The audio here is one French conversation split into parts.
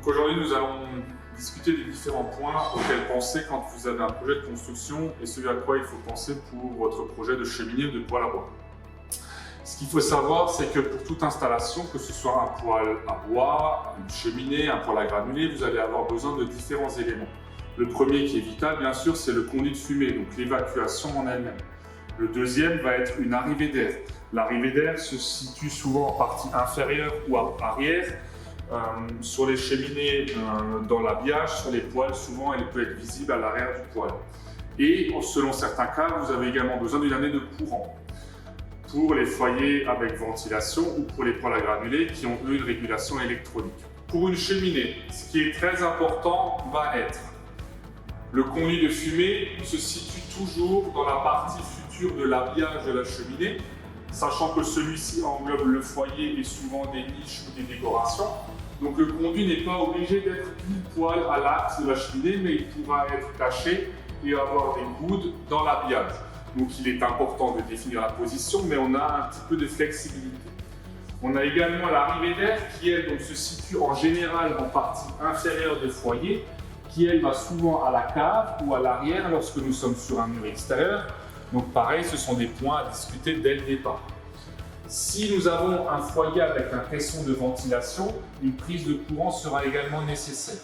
Donc aujourd'hui, nous allons discuter des différents points auxquels penser quand vous avez un projet de construction et ce à quoi il faut penser pour votre projet de cheminée ou de poêle à bois. Ce qu'il faut savoir, c'est que pour toute installation, que ce soit un poêle à bois, une cheminée, un poêle à granulés, vous allez avoir besoin de différents éléments. Le premier qui est vital, bien sûr, c'est le conduit de fumée, donc l'évacuation en elle-même. Le deuxième va être une arrivée d'air. L'arrivée d'air se situe souvent en partie inférieure ou arrière. Sur les cheminées, dans l'habillage, sur les poêles, souvent elle peut être visible à l'arrière du poêle. Et selon certains cas, vous avez également besoin d'une année de courant. Pour les foyers avec ventilation ou pour les poêles à granulés qui ont eux une régulation électronique. Pour une cheminée, ce qui est très important va être le conduit de fumée se situe toujours dans la partie future de l'habillage de la cheminée, sachant que celui-ci englobe le foyer et souvent des niches ou des décorations. Donc le conduit n'est pas obligé d'être pile poil à l'axe de la cheminée, mais il pourra être caché et avoir des coudes dans l'habillage. Donc il est important de définir la position, mais on a un petit peu de flexibilité. On a également l'arrivée d'air qui, elle, donc, se situe en général en partie inférieure du foyer, qui, elle, va souvent à la cave ou à l'arrière lorsque nous sommes sur un mur extérieur. Donc pareil, ce sont des points à discuter dès le départ. Si nous avons un foyer avec un caisson de ventilation, une prise de courant sera également nécessaire.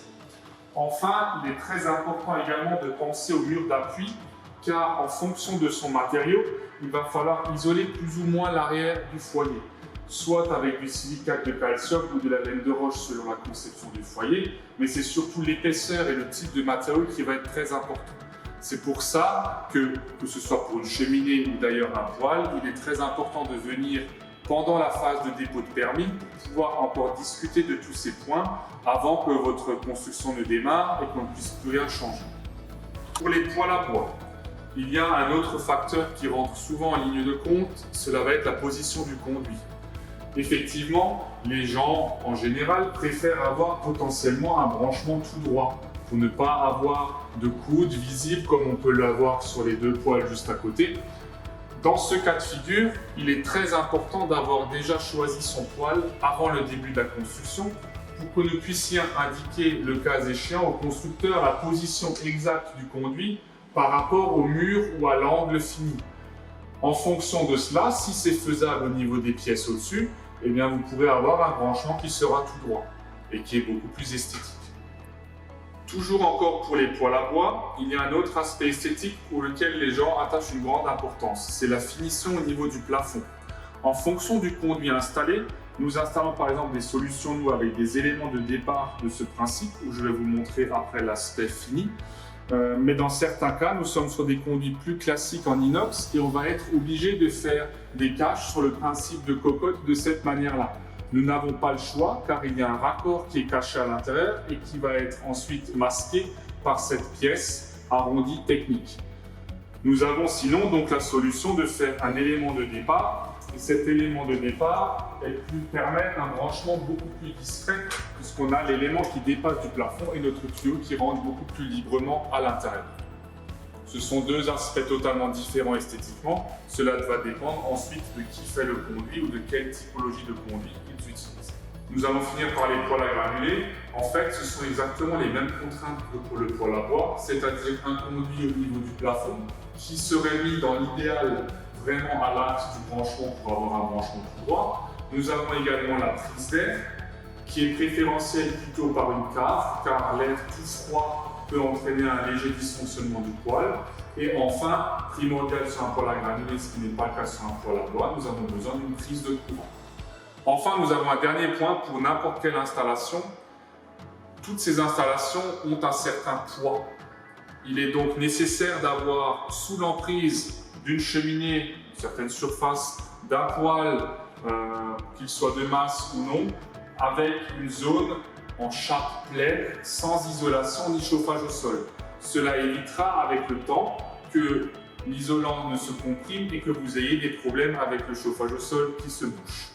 Enfin, il est très important également de penser au mur d'appui, car en fonction de son matériau, il va falloir isoler plus ou moins l'arrière du foyer, soit avec du silicate de calcium ou de la laine de roche selon la conception du foyer, mais c'est surtout l'épaisseur et le type de matériau qui va être très important. C'est pour ça que ce soit pour une cheminée ou d'ailleurs un poêle, il est très important de venir pendant la phase de dépôt de permis pour pouvoir encore discuter de tous ces points avant que votre construction ne démarre et qu'on ne puisse plus rien changer. Pour les poêles à bois, il y a un autre facteur qui rentre souvent en ligne de compte, cela va être la position du conduit. Effectivement, les gens en général préfèrent avoir potentiellement un branchement tout droit pour ne pas avoir de coude visible comme on peut l'avoir sur les deux poêles juste à côté. Dans ce cas de figure, il est très important d'avoir déjà choisi son poêle avant le début de la construction pour que nous puissions indiquer, le cas échéant, au constructeur la position exacte du conduit par rapport au mur ou à l'angle fini. En fonction de cela, si c'est faisable au niveau des pièces au-dessus, eh bien vous pourrez avoir un branchement qui sera tout droit et qui est beaucoup plus esthétique. Toujours encore pour les poêles à bois, il y a un autre aspect esthétique pour lequel les gens attachent une grande importance, c'est la finition au niveau du plafond. En fonction du conduit installé, nous installons par exemple des solutions nous avec des éléments de départ de ce principe, où je vais vous montrer après l'aspect fini. Mais dans certains cas, nous sommes sur des conduits plus classiques en inox et on va être obligé de faire des caches sur le principe de cocotte de cette manière-là. Nous n'avons pas le choix car il y a un raccord qui est caché à l'intérieur et qui va être ensuite masqué par cette pièce arrondie technique. Nous avons sinon donc la solution de faire un élément de départ et cet élément de départ permet un branchement beaucoup plus discret puisqu'on a l'élément qui dépasse du plafond et notre tuyau qui rentre beaucoup plus librement à l'intérieur. Ce sont deux aspects totalement différents esthétiquement. Cela va dépendre ensuite de qui fait le conduit ou de quelle typologie de conduit ils utilisent. Nous allons finir par les poêles à granulés. En fait, ce sont exactement les mêmes contraintes que pour le poêle à bois, c'est-à-dire un conduit au niveau du plafond qui serait mis dans l'idéal vraiment à l'axe du branchement pour avoir un branchement tout droit. Nous avons également la prise d'air qui est préférentielle plutôt par une cave car l'air tout froid peut entraîner un léger dysfonctionnement du poêle. Et enfin, primordial sur un poêle à granulés, ce qui n'est pas le cas sur un poêle à bois, nous avons besoin d'une prise de courant. Enfin, nous avons un dernier point pour n'importe quelle installation. Toutes ces installations ont un certain poids. Il est donc nécessaire d'avoir sous l'emprise d'une cheminée, une certaine surface, d'un poêle, qu'il soit de masse ou non, avec une zone en chape pleine, sans isolation ni chauffage au sol. Cela évitera avec le temps que l'isolant ne se comprime et que vous ayez des problèmes avec le chauffage au sol qui se bouche.